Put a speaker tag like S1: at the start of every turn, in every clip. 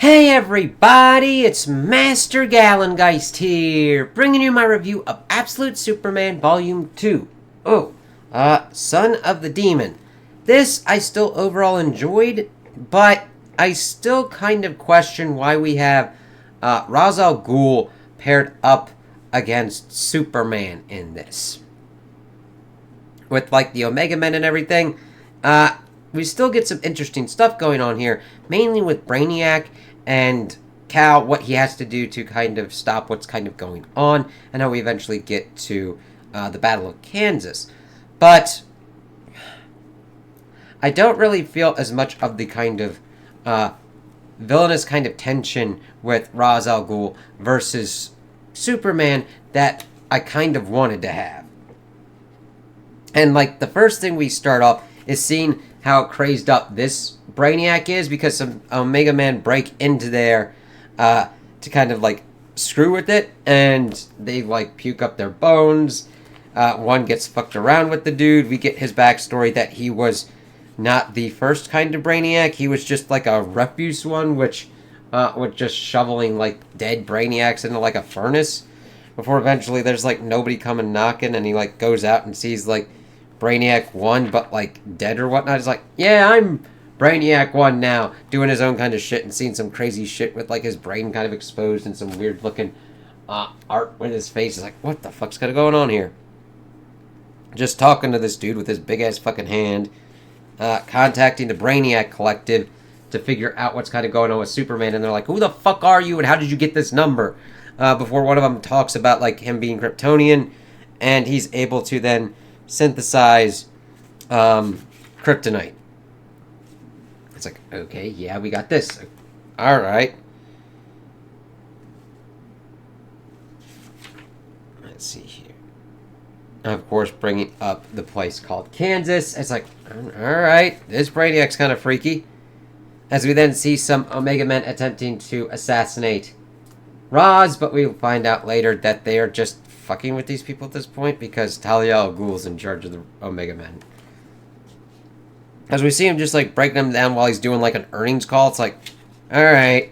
S1: Hey everybody, it's Master Gallengeist here, bringing you my review of Absolute Superman Volume 2. Son of the Demon. This I still overall enjoyed, but I still kind of question why we have Ra's al Ghul paired up against Superman in this. With like the Omega Men and everything, we still get some interesting stuff going on here, mainly with Brainiac and Cal, what he has to do to kind of stop what's kind of going on, and how we eventually get to the Battle of Kansas. But I don't really feel as much of the kind of villainous kind of tension with Ra's al Ghul versus Superman that I kind of wanted to have. And like the first thing we start off is seeing how crazed up this Brainiac is, because some Omega Men break into there to kind of like screw with it, and they like puke up their bones. One gets fucked around with the dude. We get his backstory that he was not the first kind of Brainiac. He was just like a refuse one, which was just shoveling like dead Brainiacs into like a furnace, before eventually there's like nobody coming knocking, and he like goes out and sees like Brainiac 1 but like dead or whatnot. He's like, yeah, I'm Brainiac 1 now, doing his own kind of shit and seeing some crazy shit with like his brain kind of exposed and some weird looking art with his face. He's like, what the fuck's kind of going on here? Just talking to this dude with his big ass fucking hand, contacting the Brainiac Collective to figure out what's kind of going on with Superman, and they're like, who the fuck are you and how did you get this number? Before one of them talks about like him being Kryptonian, and he's able to then synthesize kryptonite. It's like, okay, yeah, we got this. Alright. Let's see here. Of course, bringing up the place called Kansas. It's like, alright, this Brainiac's kind of freaky. As we then see some Omega Men attempting to assassinate Ra's, but we'll find out later that they are just fucking with these people at this point, because Talia al Ghul's in charge of the Omega Men. As we see him just like breaking them down while he's doing like an earnings call, it's like, alright.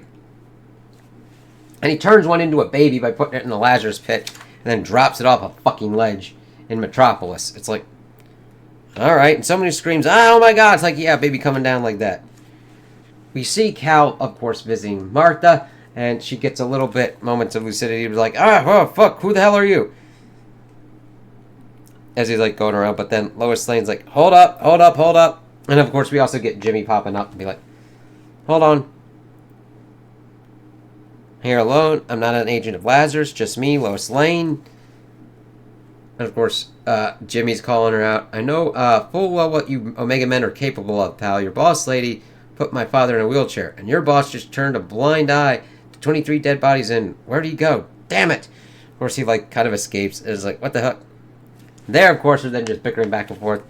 S1: And he turns one into a baby by putting it in the Lazarus pit, and then drops it off a fucking ledge in Metropolis. It's like, alright. And somebody screams, oh my god. It's like, yeah, baby coming down like that. We see Cal, of course, visiting Martha, and she gets a little bit moments of lucidity. He's like, oh, fuck, who the hell are you? As he's like going around, but then Lois Lane's like, hold up. And of course, we also get Jimmy popping up and be like, hold on. Here alone, I'm not an agent of Lazarus, just me, Lois Lane. And of course, Jimmy's calling her out. I know full well what you Omega Men are capable of, pal. Your boss lady put my father in a wheelchair, and your boss just turned a blind eye to 23 dead bodies, and where'd he go? Damn it! Of course, he like kind of escapes. It's like, what the heck? There, of course, are then just bickering back and forth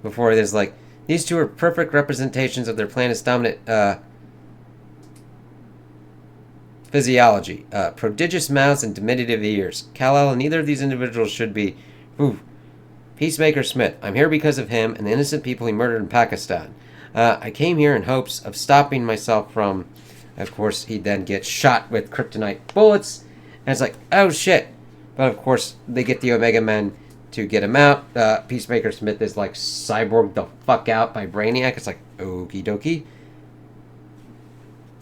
S1: before there's like, these two are perfect representations of their planet's dominant physiology. Prodigious mouths and diminutive ears. Kal-El and neither of these individuals should be. Ooh. Peacemaker Smith. I'm here because of him and the innocent people he murdered in Pakistan. I came here in hopes of stopping myself from... Of course, he then gets shot with kryptonite bullets. And it's like, oh shit. But of course, they get the Omega Men to get him out. Peacemaker Smith is like cyborged the fuck out by Brainiac. It's like, okie dokie.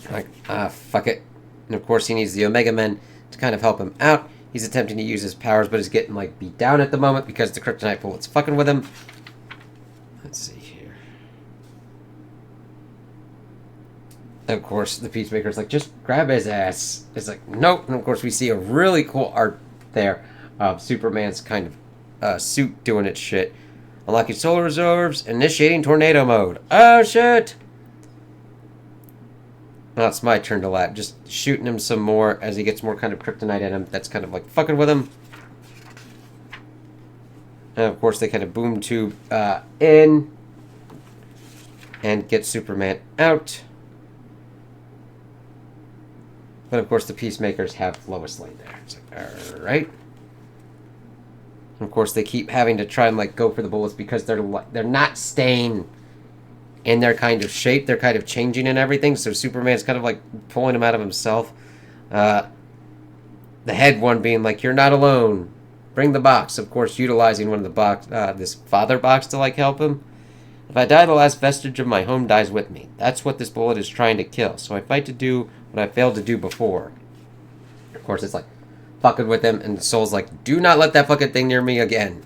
S1: Like, fuck it. And of course he needs the Omega Men to kind of help him out. He's attempting to use his powers, but is getting like beat down at the moment because the kryptonite bullet's fucking with him. Let's see here. Of course, the Peacemaker's like, just grab his ass. It's like, nope. And of course we see a really cool art there of Superman's kind of suit doing its shit. Unlocking solar reserves, initiating tornado mode. Oh shit! Now it's my turn to laugh. Just shooting him some more as he gets more kind of kryptonite at him. That's kind of like fucking with him. And of course they kind of boom tube in and get Superman out. But of course the Peacemakers have Lois Lane there. It's like, alright. Of course, they keep having to try and like go for the bullets because they're not staying in their kind of shape. They're kind of changing and everything. So Superman's kind of like pulling him out of himself. The head one being like, "You're not alone. Bring the box." Of course, utilizing one of the box, this father box to like help him. "If I die, the last vestige of my home dies with me. That's what this bullet is trying to kill. So I fight to do what I failed to do before." Of course, it's like fucking with him, and Soul's like, "Do not let that fucking thing near me again."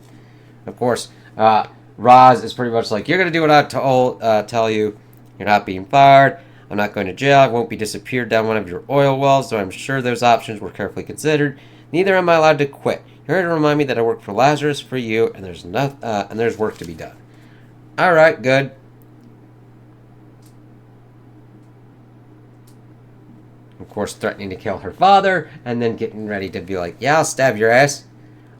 S1: Of course, Roz is pretty much like, "You're gonna do what I tell you. You're not being fired. I'm not going to jail. I won't be disappeared down one of your oil wells, though I'm sure those options were carefully considered. Neither am I allowed to quit. You're here to remind me that I work for Lazarus for you, and there's work to be done." All right, good. Of course, threatening to kill her father, and then getting ready to be like, "Yeah, I'll stab your ass.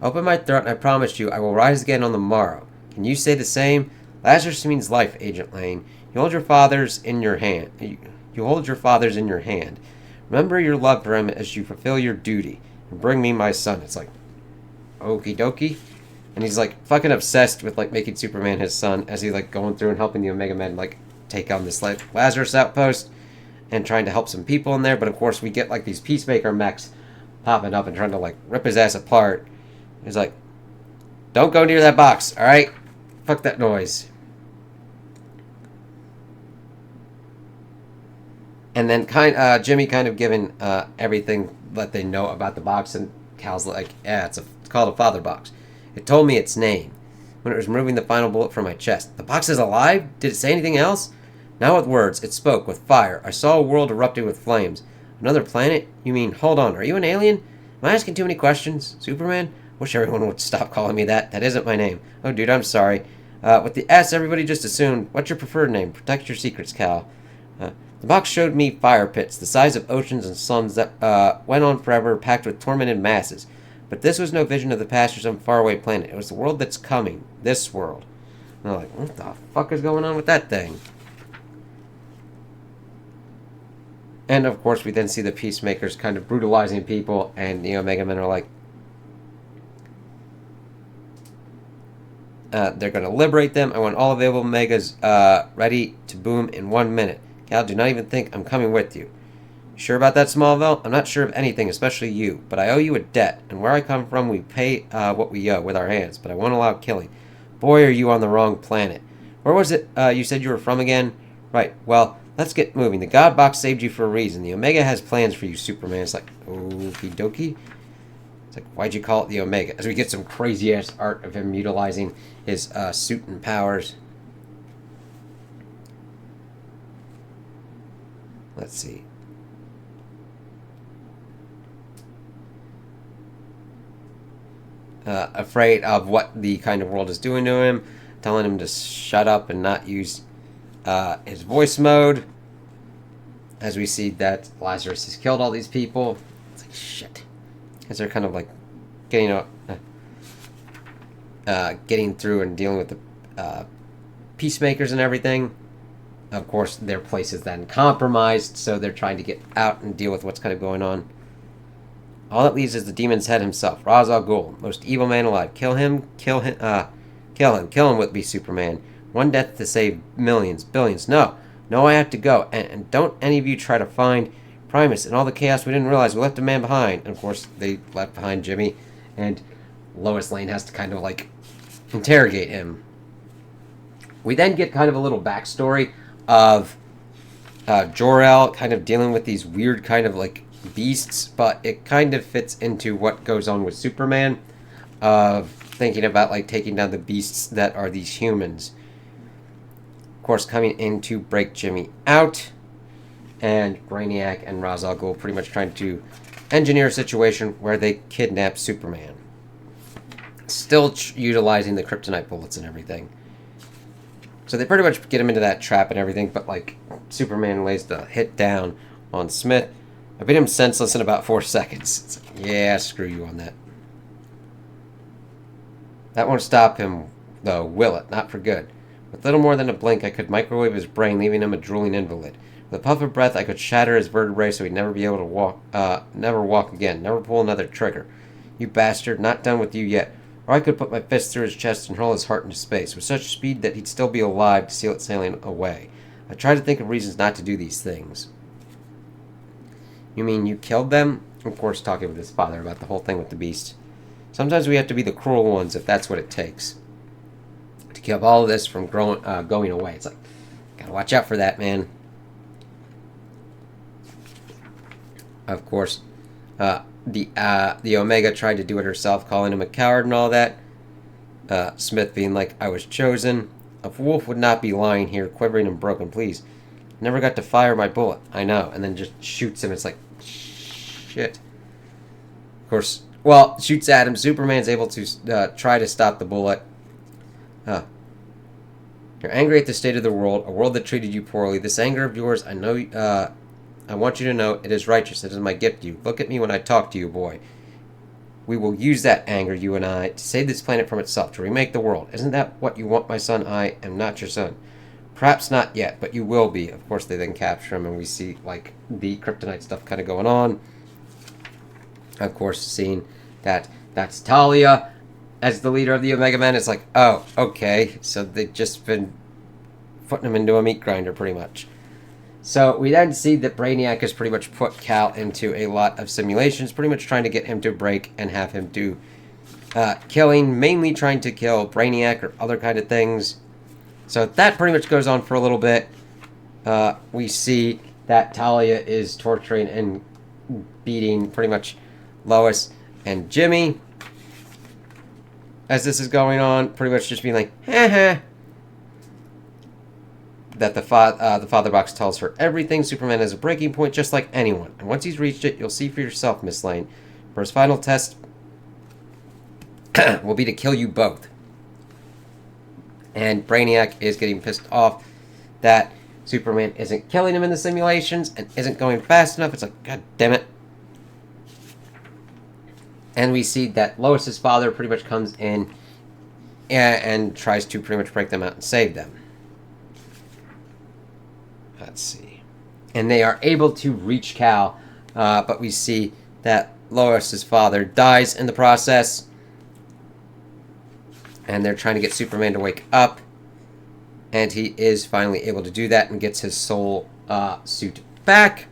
S1: Open my throat, and I promise you, I will rise again on the morrow. Can you say the same? Lazarus means life, Agent Lane. You hold your fathers in your hand. You hold your fathers in your hand. Remember your love for him as you fulfill your duty, and bring me my son." It's like, okie dokie. And he's like fucking obsessed with like making Superman his son as he's like going through and helping the Omega Men like take on this like Lazarus outpost and trying to help some people in there. But of course we get like these Peacemaker mechs popping up and trying to like rip his ass apart. He's like, "Don't go near that box, alright? Fuck that noise." And then Jimmy kind of giving everything that they know about the box, and Cal's like, "Yeah, it's called a father box. It told me its name when it was removing the final bullet from my chest. The box is alive? Did it say anything else?" "Not with words. It spoke with fire. I saw a world erupting with flames." "Another planet? You mean, hold on, are you an alien? Am I asking too many questions? Superman? Wish everyone would stop calling me that. That isn't my name." "Oh, dude, I'm sorry. With the S, everybody just assumed. What's your preferred name? Protect your secrets, Cal." "The box showed me fire pits, the size of oceans and suns that went on forever, packed with tormented masses. But this was no vision of the past or some faraway planet. It was the world that's coming. This world." And they're like, "What the fuck is going on with that thing?" And of course, we then see the Peacemakers kind of brutalizing people, and the Omega Men are like, they're going to liberate them. "I want all available Omegas ready to boom in 1 minute. Cal, do not even think I'm coming with you." "You sure about that, Smallville?" "I'm not sure of anything, especially you. But I owe you a debt, and where I come from, we pay what we owe with our hands. But I won't allow killing. Boy, are you on the wrong planet. Where was it you said you were from again?" "Right, well, let's get moving. The God Box saved you for a reason. The Omega has plans for you, Superman." It's like, okie dokie. It's like, why'd you call it the Omega? As we get some crazy-ass art of him utilizing his suit and powers. Let's see. Afraid of what the kind of world is doing to him, telling him to shut up and not use his voice mode. As we see that Lazarus has killed all these people. It's like, shit. As they're kind of like getting through and dealing with the Peacemakers and everything. Of course, their place is then compromised, so they're trying to get out and deal with what's kind of going on. All that leaves is the demon's head himself, Ra's al Ghul, most evil man alive. Kill him, kill him would be Superman. One death to save millions, billions. No, I have to go. And don't any of you try to find Primus. In all the chaos, we didn't realize we left a man behind. And of course, they left behind Jimmy, and Lois Lane has to kind of like interrogate him. We then get kind of a little backstory of Jor-El kind of dealing with these weird kind of like beasts, but it kind of fits into what goes on with Superman, of thinking about like taking down the beasts that are these humans. Of course, coming in to break Jimmy out, and Brainiac and Ra's al Ghul pretty much trying to engineer a situation where they kidnap Superman, still utilizing the kryptonite bullets and everything. So they pretty much get him into that trap and everything, but like Superman lays the hit down on Smith. I beat him senseless in about 4 seconds. It's like, yeah, screw you on that. That won't stop him, though, will it? Not for good. With little more than a blink, I could microwave his brain, leaving him a drooling invalid. With a puff of breath, I could shatter his vertebrae so he'd never be able to never walk again, never pull another trigger. You bastard, not done with you yet. Or I could put my fist through his chest and hurl his heart into space, with such speed that he'd still be alive to see it sailing away. I try to think of reasons not to do these things. You mean you killed them? Of course, talking with his father about the whole thing with the beast. Sometimes we have to be the cruel ones if that's what it takes. To keep all of this from going away. It's like, gotta watch out for that, man. Of course, the Omega tried to do it herself, calling him a coward and all that. Smith being like, I was chosen. A wolf would not be lying here, quivering and broken, please. Never got to fire my bullet. I know. And then just shoots him. It's like, shit. Of course, well, shoots at him. Superman's able to try to stop the bullet. You're angry at the state of the world, a world that treated you poorly. This anger of yours, I know, I want you to know it is righteous. It is my gift to you. Look at me when I talk to you, boy. We will use that anger, you and I, to save this planet from itself, to remake the world. Isn't that what you want, my son? I am not your son. Perhaps not yet, but you will be. Of course, they then capture him, and we see, like, the kryptonite stuff kind of going on. Of course, seeing that that's Talia as the leader of the Omega Men. It's like, oh, okay. So they've just been putting him into a meat grinder, pretty much. So we then see that Brainiac has pretty much put Cal into a lot of simulations, pretty much trying to get him to break and have him do killing, mainly trying to kill Brainiac or other kind of things. So that pretty much goes on for a little bit. We see that Talia is torturing and beating pretty much Lois and Jimmy. As this is going on, pretty much just being like, heh. That the father box tells her everything. Superman has a breaking point just like anyone. And once he's reached it, you'll see for yourself, Miss Lane. For his final test will be to kill you both. And Brainiac is getting pissed off that Superman isn't killing him in the simulations and isn't going fast enough. It's like, God damn it. And we see that Lois's father pretty much comes in and tries to pretty much break them out and save them. Let's see. And they are able to reach Cal, but we see that Lois's father dies in the process. And they're trying to get Superman to wake up. And he is finally able to do that and gets his soul suit back.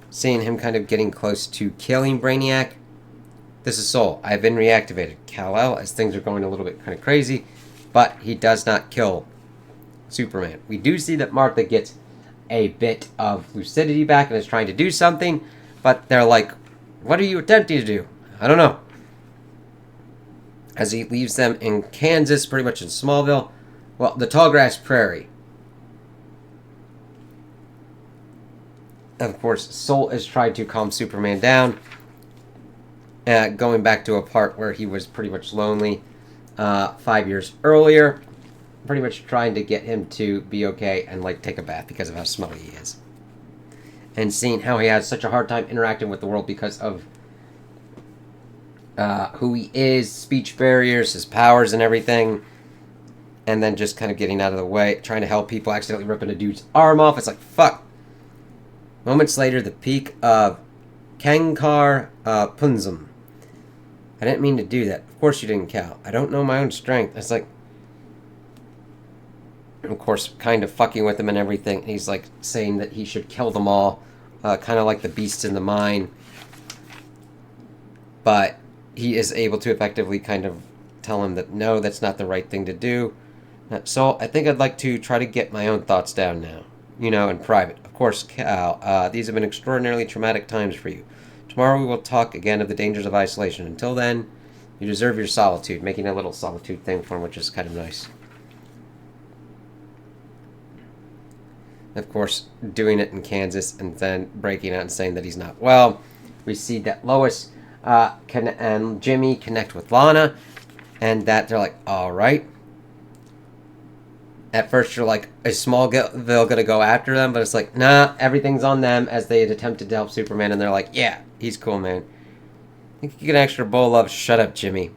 S1: Seeing him kind of getting close to killing Brainiac. This is Soul. I've been reactivated. Kal-El, as things are going a little bit kind of crazy. But he does not kill Superman. We do see that Martha gets a bit of lucidity back and is trying to do something. But they're like, what are you attempting to do? I don't know. As he leaves them in Kansas, pretty much in Smallville. Well, the Tallgrass Prairie. Of course, Soul is trying to calm Superman down. Going back to a part where he was pretty much lonely 5 years earlier. Pretty much trying to get him to be okay and like take a bath because of how smelly he is. And seeing how he has such a hard time interacting with the world because of who he is, speech barriers, his powers and everything. And then just kind of getting out of the way, trying to help people, accidentally ripping a dude's arm off. It's like, fuck. Moments later, the peak of Kankar Punzum. I didn't mean to do that. Of course you didn't, Cal. I don't know my own strength. It's like, of course, kind of fucking with him and everything. And he's like saying that he should kill them all. Kind of like the beasts in the mine. But he is able to effectively kind of tell him that no, that's not the right thing to do. So I think I'd like to try to get my own thoughts down now. You know, in private. Of course, Cal, these have been extraordinarily traumatic times for you. Tomorrow we will talk again of the dangers of isolation. Until then, you deserve your solitude. Making a little solitude thing for him, which is kind of nice. Of course, doing it in Kansas and then breaking out and saying that he's not well. We see that Lois and Jimmy connect with Lana. And that they're like, alright. At first you're like, is Smallville going to go after them? But it's like, nah, everything's on them as they had attempted to help Superman. And they're like, yeah, he's cool, man. I think you get an extra bowl of shut up, Jimmy.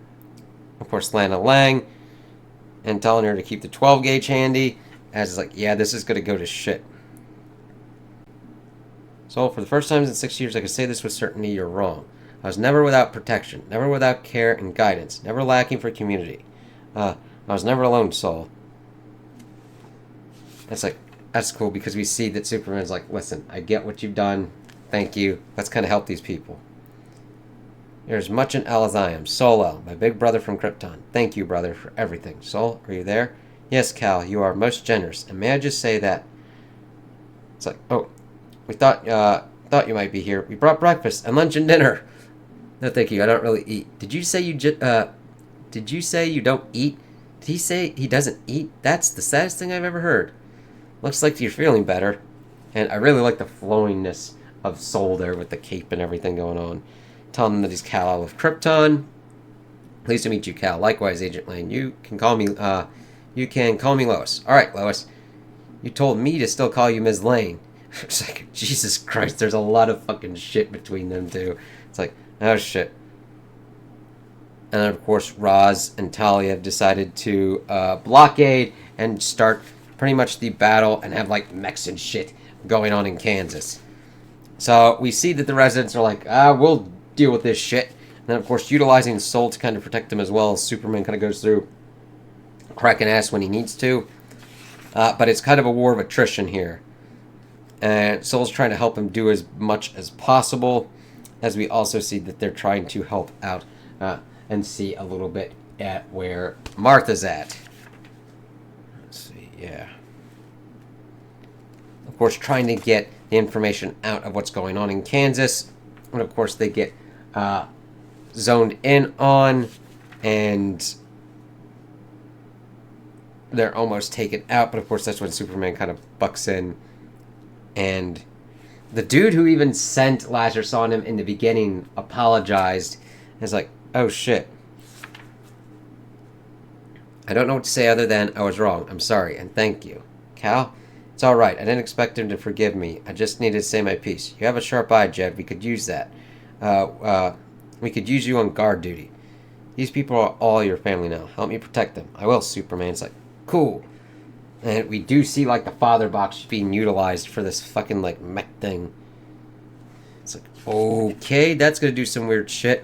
S1: Of course, Lana Lang. And telling her to keep the 12 gauge handy. As it's like, yeah, this is going to go to shit. So, for the first time in 6 years, I can say this with certainty, you're wrong. I was never without protection, never without care and guidance, never lacking for community. I was never alone, Sol. That's cool because we see that Superman's like, listen, I get what you've done. Thank you. Let's kind of help these people. You're as much an L as I am. Sol-El, my big brother from Krypton. Thank you, brother, for everything. Sol, are you there? Yes, Cal, you are most generous. And may I just say that... It's like, oh, we thought you might be here. We brought breakfast and lunch and dinner. No, thank you. I don't really eat. Did you say you don't eat? Did he say he doesn't eat? That's the saddest thing I've ever heard. Looks like you're feeling better. And I really like the flowingness of Sol there with the cape and everything going on. Tell him that he's Kal-El of Krypton. Pleased to meet you, Cal. Likewise, Agent Lane. You can call me Lois. All right, Lois. You told me to still call you Ms. Lane. It's like, Jesus Christ, there's a lot of fucking shit between them two. It's like, oh shit. And then, of course, Roz and Talia have decided to blockade and start pretty much the battle and have like mechs and shit going on in Kansas. So we see that the residents are like, we'll deal with this shit. And then, of course, utilizing Sol to kind of protect them as well. Superman kind of goes through cracking ass when he needs to. But it's kind of a war of attrition here. And Sol's trying to help him do as much as possible. As we also see that they're trying to help out and see a little bit at where Martha's at. Let's see, yeah. Of course, trying to get the information out of what's going on in Kansas. And of course, they get zoned in on, and they're almost taken out. But of course, that's when Superman kind of bucks in. And the dude who even sent Lazarus on him in the beginning apologized. And is like, oh shit. I don't know what to say other than I was wrong. I'm sorry, and thank you. Cal? It's alright. I didn't expect him to forgive me. I just needed to say my piece. You have a sharp eye, Jed. We could use that. We could use you on guard duty. These people are all your family now. Help me protect them. I will, Superman. It's like, cool. And we do see, like, the father box being utilized for this fucking, like, mech thing. It's like, okay, that's gonna do some weird shit.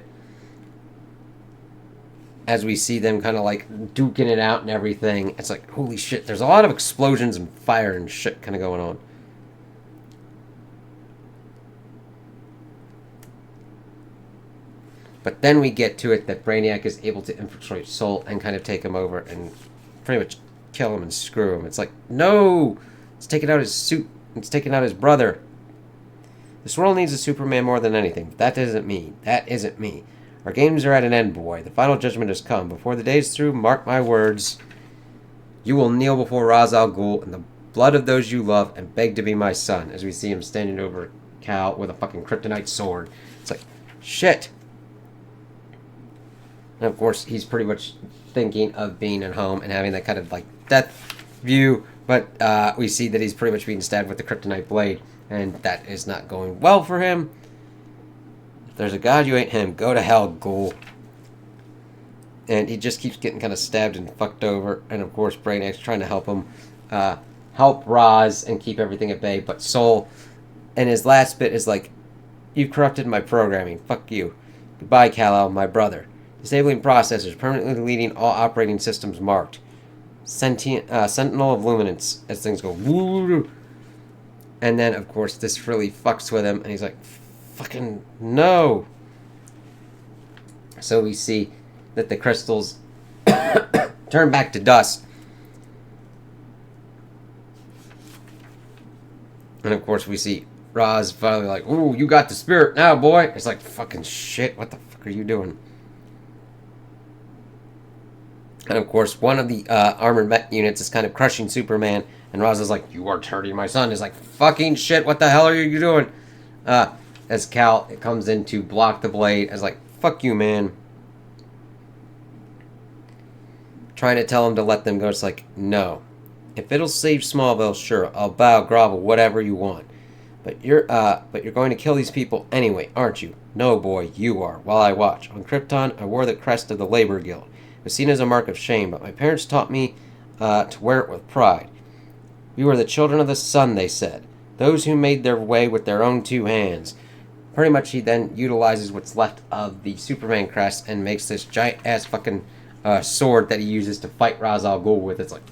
S1: As we see them kind of, like, duking it out and everything. It's like, holy shit, there's a lot of explosions and fire and shit kind of going on. But then we get to it that Brainiac is able to infiltrate Sol and kind of take him over and pretty much kill him and screw him. It's like, no! It's taking out his suit. It's taking out his brother. This world needs a Superman more than anything. But that isn't me. That isn't me. Our games are at an end, boy. The final judgment has come. Before the day is through, mark my words. You will kneel before Ra's al Ghul in the blood of those you love and beg to be my son. As we see him standing over Cal with a fucking kryptonite sword. It's like, shit. And of course, he's pretty much thinking of being at home and having that kind of like death view. But we see that he's pretty much being stabbed with the kryptonite blade. And that is not going well for him. If there's a god, you ain't him. Go to hell, Ghoul. And he just keeps getting kind of stabbed and fucked over. And of course, Brainiac's trying to help him. Help Roz and keep everything at bay. But Sol, and his last bit is like, you corrupted my programming. Fuck you. Goodbye, Kal-El, my brother. Disabling processors, permanently deleting all operating systems marked. Sentinel of Luminance, as things go. Woo. And then, of course, this really fucks with him, and he's like, fucking no. So we see that the crystals turn back to dust. And, of course, we see Roz finally like, ooh, you got the spirit now, boy. It's like, fucking shit, what the fuck are you doing? And of course, one of the armored mech units is kind of crushing Superman. And Roz is like, you are hurting my son. Is like, fucking shit, what the hell are you doing? As Cal comes in to block the blade. As like, fuck you, man. Trying to tell him to let them go. It's like, no. If it'll save Smallville, sure, I'll bow, grovel, whatever you want. But you're going to kill these people anyway, aren't you? No, boy, you are. While I watch. On Krypton, I wore the crest of the Labor Guild. It was seen as a mark of shame, but my parents taught me to wear it with pride. We were the children of the sun, they said. Those who made their way with their own two hands. pretty much he then utilizes what's left of the Superman crest and makes this giant ass fucking sword that he uses to fight Ra's al Ghul with. It's like,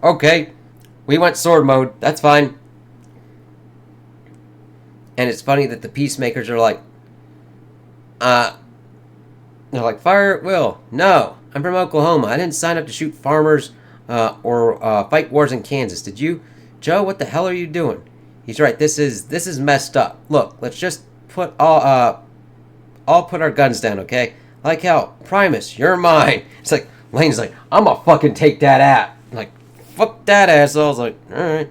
S1: okay, we went sword mode. That's fine. And it's funny that the peacemakers are like, they're like, fire at will. No, I'm from Oklahoma. I didn't sign up to shoot farmers or fight wars in Kansas. Did you? Joe, what the hell are you doing? He's right. This is messed up. Look, let's just put all put our guns down, okay? Like hell, Primus, you're mine. It's like Lane's like, I'm gonna fucking take that out. I'm like, fuck that asshole. I was like, all right.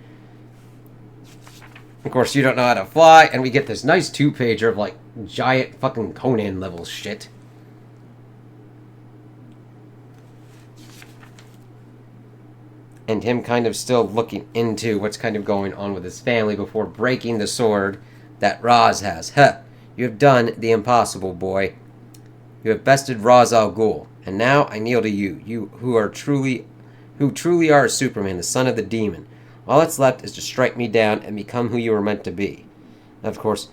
S1: Of course, you don't know how to fly, and we get this nice 2-pager of like giant fucking Conan level shit. And him kind of still looking into what's kind of going on with his family before breaking the sword that Ra's has. Huh, you have done the impossible, boy. You have bested Ra's al Ghul, and now I kneel to you, you who truly are Superman, the son of the demon. All that's left is to strike me down and become who you were meant to be. And of course,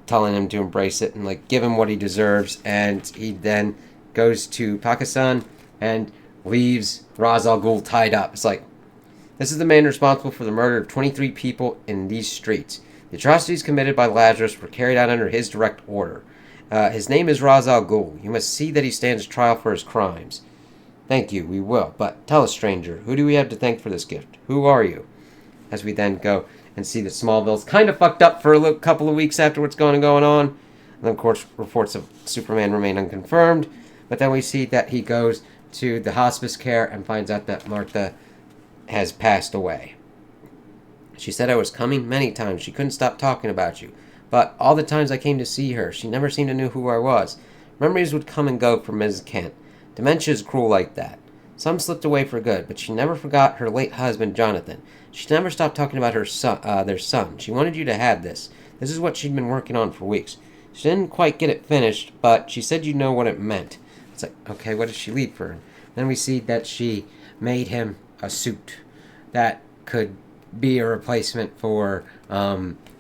S1: telling him to embrace it and like give him what he deserves, and he then goes to Pakistan and leaves Ra's al Ghul tied up. It's like, this is the man responsible for the murder of 23 people in these streets. The atrocities committed by Lazarus were carried out under his direct order. His name is Ra's al Ghul. You must see that he stands trial for his crimes. Thank you, we will. But tell us, stranger, who do we have to thank for this gift? Who are you? As we then go and see that Smallville's kind of fucked up for a couple of weeks after what's going on. And then, of course, reports of Superman remain unconfirmed. But then we see that he goes to the hospice care and finds out that Martha has passed away. She said I was coming many times. She couldn't stop talking about you. But all the times I came to see her, she never seemed to know who I was. Memories would come and go from Mrs. Kent. Dementia is cruel like that. Some slipped away for good, but she never forgot her late husband, Jonathan. She never stopped talking about her son, their son. She wanted you to have this. This is what she'd been working on for weeks. She didn't quite get it finished, but she said you know what it meant. It's like, okay, what did she leave for? Then we see that she made him a suit that could be a replacement for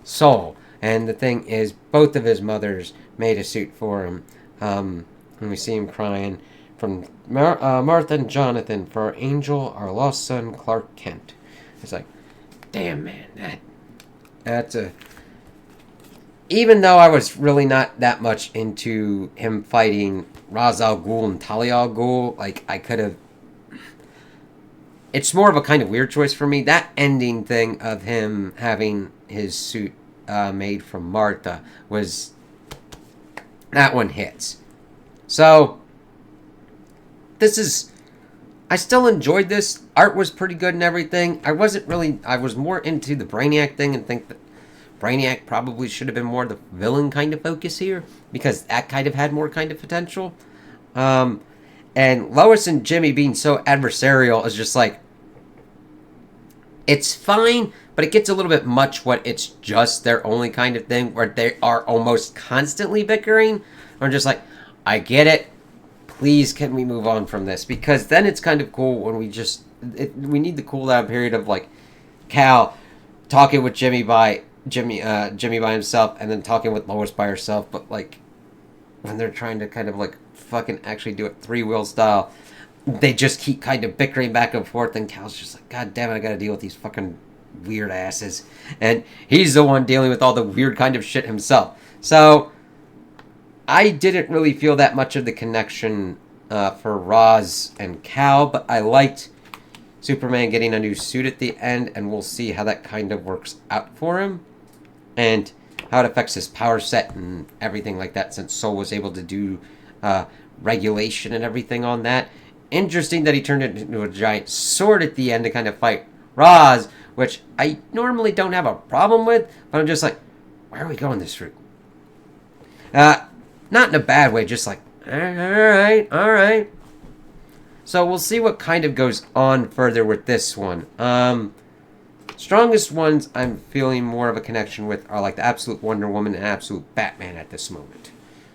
S1: Saul. And the thing is, both of his mothers made a suit for him. And we see him crying from Martha and Jonathan for our angel, our lost son, Clark Kent. It's like, damn, man, that's a... Even though I was really not that much into him fighting Ra's al Ghul and Talia al Ghul, like, I could have... It's more of a kind of weird choice for me. That ending thing of him having his suit made from Martha was... That one hits. So, this is... I still enjoyed this. Art was pretty good and everything. I was more into the Brainiac thing and think that Brainiac probably should have been more the villain kind of focus here, because that kind of had more kind of potential. And Lois and Jimmy being so adversarial is just like, it's fine, but it gets a little bit much what it's just their only kind of thing, where they are almost constantly bickering. I'm just like, I get it. Please, can we move on from this? Because then it's kind of cool when we need the cool down period of like Cal talking with Jimmy by himself, and then talking with Lois by herself. But like when they're trying to kind of like fucking actually do it 3-wheel style, they just keep kind of bickering back and forth, and Cal's just like, God damn it, I gotta deal with these fucking weird asses. And he's the one dealing with all the weird kind of shit himself. So I didn't really feel that much of the connection for Ra's and Cal, but I liked Superman getting a new suit at the end, and we'll see how that kind of works out for him, and how it affects his power set and everything like that, since Sol was able to do regulation and everything on that. Interesting that he turned it into a giant sword at the end to kind of fight Ra's, which I normally don't have a problem with, but I'm just like, why are we going this route? Not in a bad way, just like, alright. So we'll see what kind of goes on further with this one. Strongest ones I'm feeling more of a connection with are like the Absolute Wonder Woman and Absolute Batman at this moment.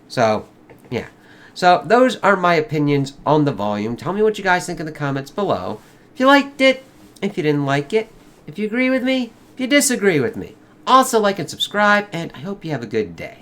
S1: So, yeah. So those are my opinions on the volume. Tell me what you guys think in the comments below. If you liked it, if you didn't like it, if you agree with me, if you disagree with me. Also like and subscribe, and I hope you have a good day.